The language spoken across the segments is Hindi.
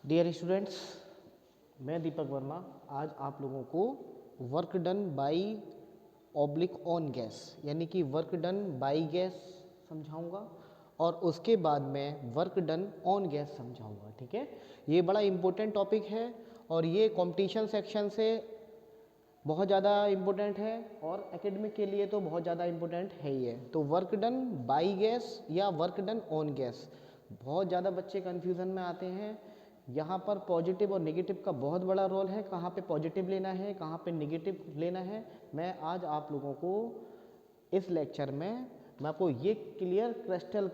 डियर स्टूडेंट्स, मैं दीपक वर्मा आज आप लोगों को work done by oblique on gas यानी कि वर्क डन बाई गैस समझाऊंगा और उसके बाद मैं वर्क डन ऑन गैस समझाऊंगा। ठीक है, ये बड़ा इम्पोर्टेंट टॉपिक है और ये कंपटीशन सेक्शन से बहुत ज़्यादा इम्पोर्टेंट है और एकेडमिक के लिए तो बहुत ज़्यादा इम्पोर्टेंट है ही है। तो वर्क डन बाई गैस या वर्क डन ऑन गैस, बहुत ज़्यादा बच्चे कन्फ्यूज़न में आते हैं। यहाँ पर पॉजिटिव और नेगेटिव का बहुत बड़ा रोल है, कहाँ पे पॉजिटिव लेना है कहाँ पे नेगेटिव लेना है। मैं आज आप लोगों को इस लेक्चर में मैं आपको ये क्लियर क्रिस्टल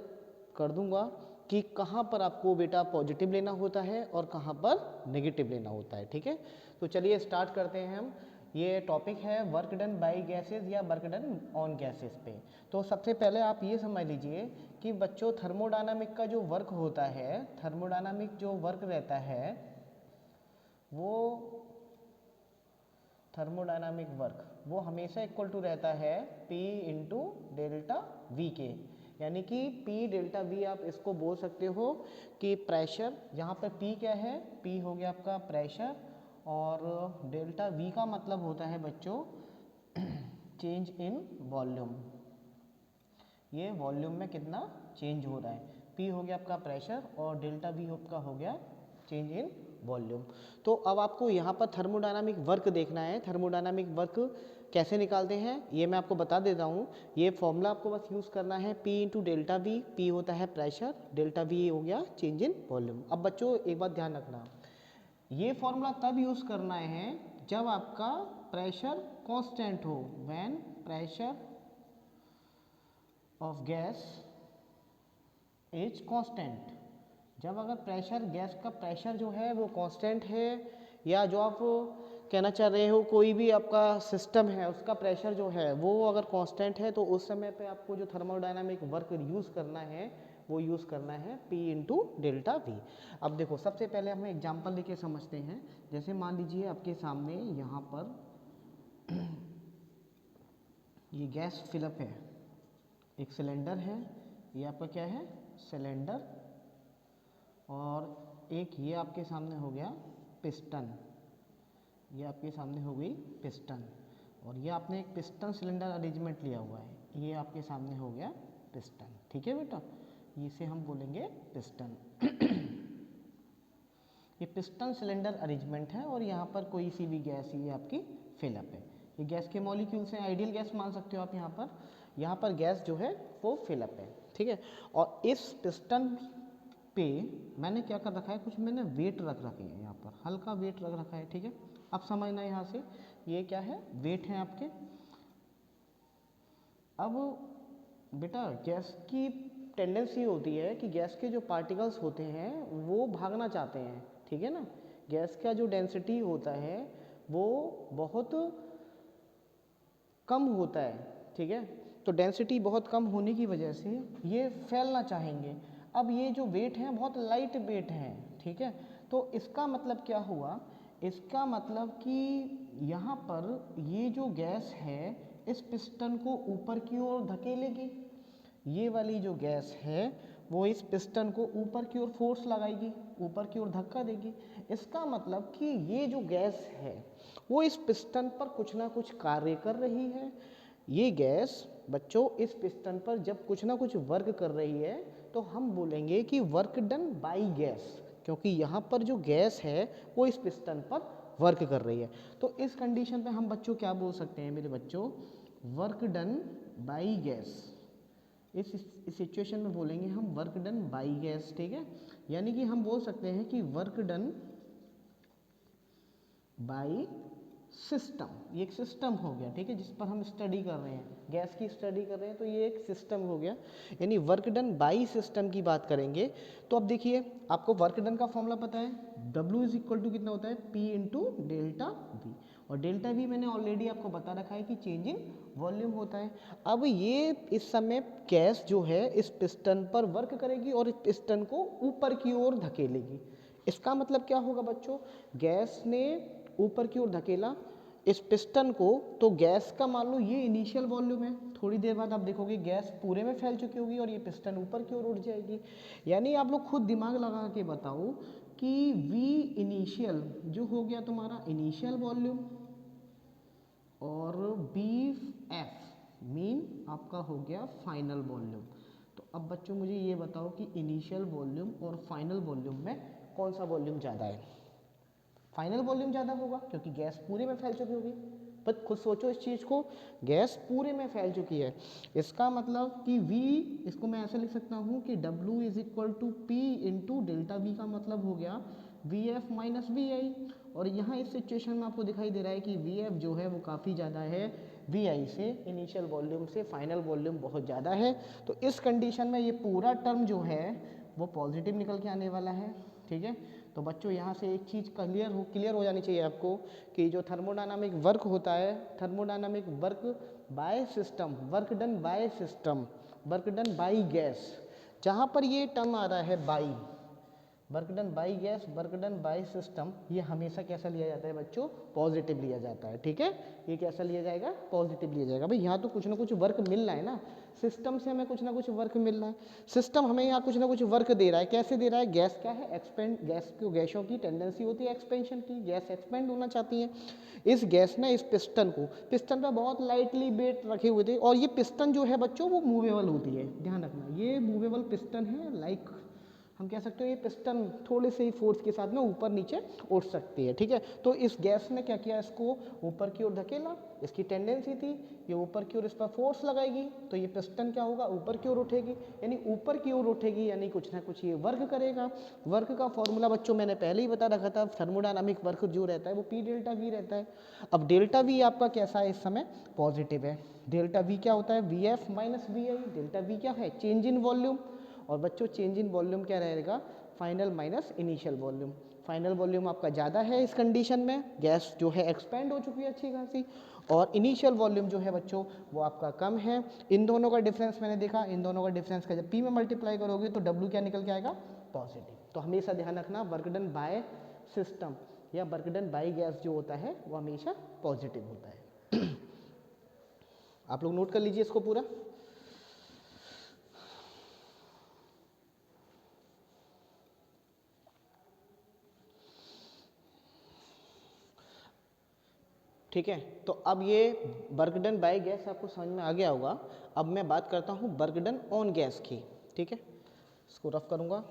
कर दूंगा कि कहाँ पर आपको बेटा पॉजिटिव लेना होता है और कहाँ पर नेगेटिव लेना होता है। ठीक है, तो चलिए स्टार्ट करते हैं हम। ये टॉपिक है वर्क डन बाई गैसेस या वर्क डन ऑन गैसेस पे। तो सबसे पहले आप ये समझ लीजिए कि बच्चों थर्मोडायनामिक का जो वर्क होता है, थर्मोडायनामिक जो वर्क रहता है वो थर्मोडायनामिक वर्क वो हमेशा इक्वल टू रहता है P इंटू डेल्टा वी के। यानी कि P डेल्टा वी आप इसको बोल सकते हो कि प्रेशर, यहाँ पर P क्या है, P हो गया आपका प्रेशर और डेल्टा वी का मतलब होता है बच्चों चेंज इन वॉल्यूम। ये वॉल्यूम में कितना चेंज हो रहा है, P हो गया आपका प्रेशर और डेल्टा वी आपका हो गया चेंज इन वॉल्यूम। तो अब आपको यहाँ पर थर्मोडायनामिक वर्क देखना है। थर्मोडायनामिक वर्क कैसे निकालते हैं ये मैं आपको बता देता हूँ। ये फॉर्मूला आपको बस यूज़ करना है, P into delta we. P होता है प्रेशर, डेल्टा वी हो गया चेंज इन वॉल्यूम। अब बच्चों एक बात ध्यान रखना, ये फॉर्मूला तब यूज़ करना है जब आपका प्रेशर कांस्टेंट हो, when pressure of gas is constant. जब अगर प्रेशर, गैस का प्रेशर जो है वो कांस्टेंट है, या जो आप कहना चाह रहे हो कोई भी आपका सिस्टम है उसका प्रेशर जो है वो अगर कांस्टेंट है, तो उस समय पे आपको जो थर्मोडायनामिक वर्क यूज़ करना है वो यूज़ करना है P इंटू डेल्टा वी। अब देखो सबसे पहले हम एग्जांपल लेके समझते हैं। जैसे मान लीजिए आपके सामने यहाँ पर ये गैस फिलअप है, एक सिलेंडर है, ये आपका क्या है सिलेंडर, और एक ये आपके सामने हो गया पिस्टन, ये आपके सामने हो गई पिस्टन, और ये आपने एक पिस्टन सिलेंडर अरेंजमेंट लिया हुआ है, ये आपके सामने हो गया पिस्टन। ठीक है बेटा, इसे हम बोलेंगे पिस्टन। ये पिस्टन सिलेंडर अरेंजमेंट है और यहाँ पर कोई सी भी गैस ये आपकी फिलअप है। ये गैस के मॉलिक्यूल्स हैं, आइडियल गैस मान सकते हो आप। यहाँ पर गैस जो है वो फिलअप है। ठीक है, और इस पिस्टन पे मैंने क्या कर रखा है, कुछ मैंने वेट रख रखे हैं, यहाँ पर हल्का वेट रख रखा है। ठीक है, अब समझना यहाँ से ये क्या है, वेट है आपके। अब बेटा गैस की टेंडेंसी होती है कि गैस के जो पार्टिकल्स होते हैं वो भागना चाहते हैं। ठीक है ना, गैस का जो डेंसिटी होता है वो बहुत कम होता है। ठीक है, तो डेंसिटी बहुत कम होने की वजह से ये फैलना चाहेंगे। अब ये जो वेट है बहुत लाइट वेट है। ठीक है, तो इसका मतलब क्या हुआ, इसका मतलब कि यहाँ पर ये जो गैस है इस पिस्टन को ऊपर की ओर धकेलेगी। ये वाली जो गैस है वो इस पिस्टन को ऊपर की ओर फोर्स लगाएगी, ऊपर की ओर धक्का देगी। इसका मतलब कि ये जो गैस है वो इस पिस्टन पर कुछ ना कुछ कार्य कर रही है। ये गैस बच्चों इस पिस्टन पर जब कुछ ना कुछ वर्क कर रही है तो हम बोलेंगे कि वर्क डन बाई गैस, क्योंकि यहाँ पर जो गैस है वो इस पिस्टन पर वर्क कर रही है। तो इस कंडीशन पे हम बच्चों क्या बोल सकते हैं मेरे बच्चों, वर्क डन बाई गैस। इस सिचुएशन में बोलेंगे हम वर्क डन बाई गैस। ठीक है, यानी कि हम बोल सकते हैं कि वर्क डन बाई सिस्टम, ये एक सिस्टम हो गया। ठीक है, जिस पर हम स्टडी कर रहे हैं, गैस की स्टडी कर रहे हैं, तो ये एक सिस्टम हो गया। यानी वर्क डन बाई सिस्टम की बात करेंगे तो अब देखिए आपको वर्क डन का फॉर्मूला पता है, W इज इक्वल टू कितना होता है, P इंटू डेल्टा वी, और डेल्टा वी मैंने ऑलरेडी आपको बता रखा है कि चेंज इन वॉल्यूम होता है। अब ये इस समय गैस जो है इस पिस्टन पर वर्क करेगी और इस पिस्टन को ऊपर की ओर धकेलेगी। इसका मतलब क्या होगा बच्चों, गैस ने ऊपर की ओर धकेला इस पिस्टन को, तो गैस का मान लो ये इनिशियल वॉल्यूम है, थोड़ी देर बाद आप देखोगे गैस पूरे में फैल चुकी होगी और ये पिस्टन ऊपर की ओर उठ जाएगी। यानी आप लोग खुद दिमाग लगा के बताओ कि V इनिशियल जो हो गया तुम्हारा इनिशियल वॉल्यूम और BF मीन आपका हो गया फाइनल वॉल्यूम। तो अब बच्चों मुझे ये बताओ कि इनिशियल वॉल्यूम और फाइनल वॉल्यूम में कौन सा वॉल्यूम ज़्यादा है? फाइनल वॉल्यूम ज़्यादा होगा क्योंकि गैस पूरे में फैल चुकी होगी। पर खुद सोचो इस चीज़ को, गैस पूरे में फैल चुकी है, इसका मतलब कि V, इसको मैं ऐसे लिख सकता हूँ कि W is equal to P into delta V का मतलब हो गया VF माइनस VI। और यहाँ इस सिचुएशन में आपको दिखाई दे रहा है कि VF जो है वो काफ़ी ज़्यादा है VI से, इनिशियल वॉल्यूम से फाइनल वॉल्यूम बहुत ज़्यादा है। तो इस कंडीशन में ये पूरा टर्म जो है वो पॉजिटिव निकल के आने वाला है। ठीक है, तो बच्चों यहाँ से एक चीज़ क्लियर हो जानी चाहिए आपको कि जो थर्मोडायनामिक वर्क होता है, thermodynamic work by system, work done by system, work done by gas, जहाँ पर ये टर्म आ रहा है by, work done by gas, work done by system, ये हमेशा कैसा लिया जाता है बच्चों? पॉजिटिव लिया जाता है। ठीक है, ये कैसा लिया जाएगा? पॉजिटिव लिया जाएगा। भाई यहाँ तो कुछ ना कुछ वर्क मिल रहा है ना, सिस्टम से हमें कुछ ना कुछ वर्क मिल रहा है, सिस्टम हमें यहाँ कुछ ना कुछ वर्क दे रहा है। कैसे दे रहा है? गैस क्या है? एक्सपेंड, गैसों की टेंडेंसी होती है एक्सपेंशन की, गैस एक्सपेंड होना चाहती है। इस गैस ने इस पिस्टन को, पिस्टन पर बहुत लाइटली वेट रखे हुए थे, और ये पिस्टन जो है बच्चों वो मूवेबल होती है, ध्यान रखना, ये मूवेबल पिस्टन है। लाइक हम कह सकते हो ये पिस्टन थोड़े से ही फोर्स के साथ में ऊपर नीचे उठ सकती है। ठीक है, तो इस गैस ने क्या किया? इसको ऊपर की ओर धकेला, इसकी टेंडेंसी थी ये ऊपर की ओर, इस पर फोर्स लगाएगी तो ये पिस्टन क्या होगा? ऊपर की ओर उठेगी, यानी ऊपर की ओर उठेगी, यानी कुछ ना कुछ ये वर्क करेगा। वर्क का फॉर्मूला बच्चों मैंने पहले ही बता रखा था, थर्मोडायनामिक वर्क जो रहता है वो P डेल्टा V रहता है। अब डेल्टा V आपका कैसा है? इस समय पॉजिटिव है। डेल्टा V क्या होता है? VF minus VI। Delta V क्या है? Change in volume. और बच्चों चेंज इन वॉल्यूम क्या रहेगा? Final minus initial volume. Final volume आपका ज़्यादा है इस कंडीशन में, गैस जो है एक्सपेंड हो चुकी है अच्छी खासी, और इनिशियल वॉल्यूम जो है बच्चों वो आपका कम है। इन दोनों का डिफरेंस मैंने देखा, इन दोनों का डिफरेंस का जब P में मल्टीप्लाई करोगे तो W क्या निकल के आएगा? पॉजिटिव। तो हमेशा ध्यान रखना, वर्क डन बाय सिस्टम या वर्क डन बाय गैस जो होता है वो हमेशा पॉजिटिव होता है। आप लोग नोट कर लीजिए इसको पूरा। ठीक है, तो अब ये वर्क डन बाय गैस आपको समझ में आ गया होगा। अब मैं बात करता हूँ वर्क डन ऑन गैस की। ठीक है, इसको रफ करूँगा।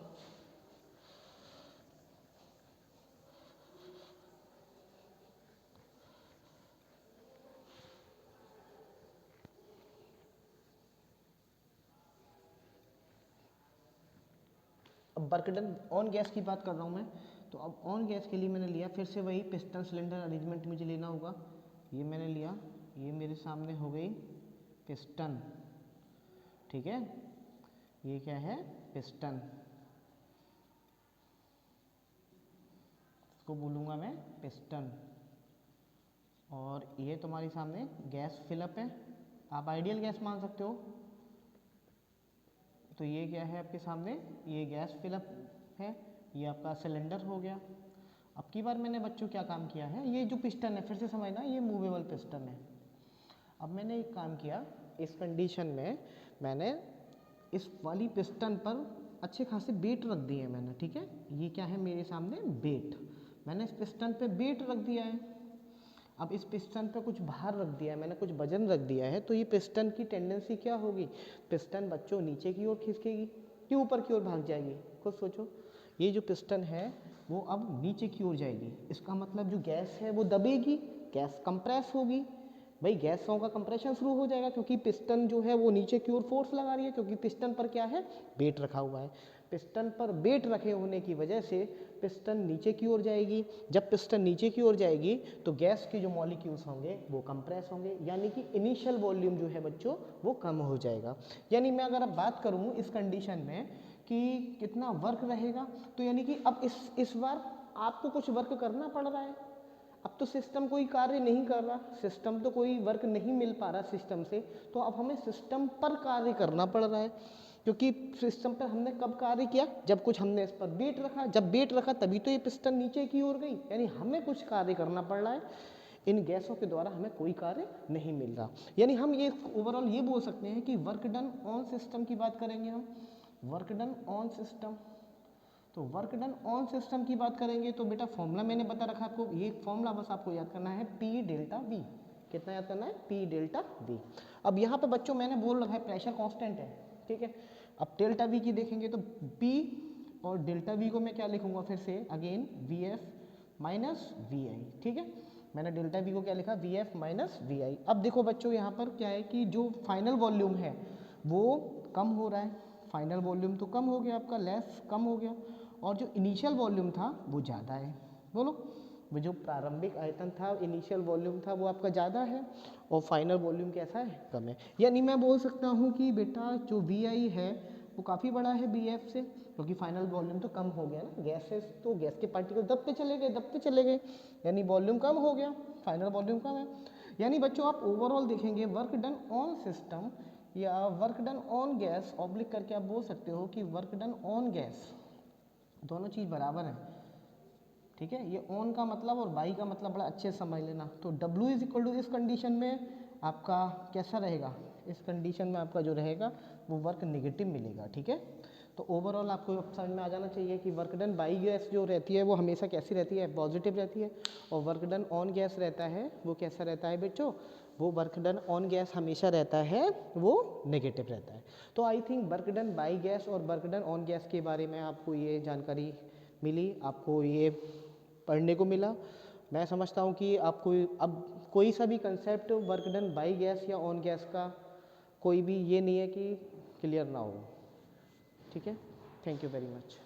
अब वर्क डन ऑन गैस की बात कर रहा हूँ मैं, तो अब ऑन गैस के लिए मैंने लिया फिर से वही पिस्टन सिलेंडर अरेंजमेंट मुझे लेना होगा। ये मैंने लिया, ये मेरे सामने हो गई पिस्टन। ठीक है, ये क्या है? पिस्टन, इसको बोलूँगा मैं पिस्टन। और ये तुम्हारे सामने गैस फिलअप है, आप आइडियल गैस मान सकते हो। तो ये क्या है आपके सामने? ये गैस फिलअप है, ये आपका सिलेंडर हो गया। अब की बार मैंने बच्चों क्या काम किया है, ये जो पिस्टन है फिर से समझना, ये मूवेबल पिस्टन है। अब मैंने एक काम किया, इस कंडीशन में मैंने इस वाली पिस्टन पर अच्छे खासे वेट रख दिए हैं मैंने। ठीक है, ये क्या है मेरे सामने? वेट। मैंने इस पिस्टन पे वेट रख दिया है। अब इस पिस्टन पे कुछ भार रख दिया है मैंने, कुछ वजन रख दिया है, तो ये पिस्टन की टेंडेंसी क्या होगी? पिस्टन बच्चों नीचे की ओर खिसकेगी कि ऊपर की ओर भाग जाएगी? खुद सोचो, ये जो पिस्टन है वो अब नीचे की ओर जाएगी, इसका मतलब जो गैस है वो दबेगी, गैस कंप्रेस होगी। भाई गैसों का कंप्रेशन शुरू हो जाएगा क्योंकि पिस्टन जो है वो नीचे की ओर फोर्स लगा रही है, क्योंकि पिस्टन पर क्या है? वेट रखा हुआ है। पिस्टन पर वेट रखे होने की वजह से पिस्टन नीचे की ओर जाएगी। जब पिस्टन नीचे की ओर जाएगी तो गैस के जो मॉलिक्यूल्स होंगे वो कंप्रेस होंगे, यानी कि इनिशियल वॉल्यूम जो है बच्चों वो कम हो जाएगा। यानी मैं अगर अब बात करूँ इस कंडीशन में कि कितना वर्क रहेगा, तो यानी कि अब इस बार आपको कुछ वर्क करना पड़ रहा है। अब तो सिस्टम कोई कार्य नहीं कर रहा, सिस्टम तो कोई वर्क नहीं मिल पा रहा सिस्टम से, तो अब हमें सिस्टम पर कार्य करना पड़ रहा है। क्योंकि सिस्टम पर हमने कब कार्य किया? जब कुछ हमने इस पर वेट रखा, जब वेट रखा तभी तो ये पिस्टन नीचे की ओर गई, यानी हमें कुछ कार्य करना पड़ रहा है। इन गैसों के द्वारा हमें कोई कार्य नहीं मिल रहा, यानी हम ये ओवरऑल ये बोल सकते हैं कि वर्क डन ऑन सिस्टम की बात करेंगे हम। वर्क डन ऑन सिस्टम, तो वर्क डन ऑन सिस्टम की बात करेंगे तो बेटा फॉर्मूला मैंने बता रखा आपको, ये फॉर्मूला बस आपको याद करना है, पी डेल्टा वी। कितना याद करना है? P delta we. अब यहाँ पे बच्चों मैंने बोल रखा है प्रेशर कांस्टेंट है, ठीक है। अब डेल्टा वी की देखेंगे तो पी और डेल्टा वी को मैं क्या लिखूंगा फिर से again, V F minus V I, ठीक है। मैंने डेल्टा वी को क्या लिखा? V F minus V I. अब देखो बच्चों यहाँ पर क्या है कि जो फाइनल वॉल्यूम है वो कम हो रहा है, फाइनल वॉल्यूम तो कम हो गया आपका, लेस कम हो गया, और जो इनिशियल वॉल्यूम था वो ज़्यादा है। बोलो, वो जो प्रारंभिक आयतन था, इनिशियल वॉल्यूम था, वो आपका ज़्यादा है और फाइनल वॉल्यूम कैसा है? कम है। यानी मैं बोल सकता हूँ कि बेटा जो वी आई है वो काफ़ी बड़ा है बी एफ से, क्योंकि फाइनल वॉल्यूम तो कम हो गया ना, गैसेस तो गैस के पार्टिकल दबते चले गए, यानी वॉल्यूम कम हो गया, फाइनल वॉल्यूम कम है। यानी बच्चों आप ओवरऑल देखेंगे वर्क डन ऑन सिस्टम या work done on gas oblique करके आप बोल सकते हो कि वर्क डन ऑन गैस, दोनों चीज़ बराबर है, ठीक है। ये ऑन का मतलब और बाई का मतलब बड़ा अच्छे से समझ लेना। तो W इज इक्वल टू इस कंडीशन में आपका कैसा रहेगा? इस कंडीशन में आपका जो रहेगा वो वर्क नेगेटिव मिलेगा, ठीक है। तो ओवरऑल आपको समझ में आ जाना चाहिए कि वर्क डन बाई गैस जो रहती है वो हमेशा कैसी रहती है? पॉजिटिव रहती है, और वर्क डन ऑन गैस रहता है वो कैसा रहता है बच्चों? वो वर्क डन ऑन गैस हमेशा रहता है वो नेगेटिव रहता है। तो I think work done by gas और वर्क डन ऑन गैस के बारे में आपको ये जानकारी मिली, आपको ये पढ़ने को मिला। मैं समझता हूँ कि आपको अब कोई सा भी concept work done by gas या ऑन गैस का कोई भी ये नहीं है कि क्लियर ना हो, ठीक है। Thank you very much.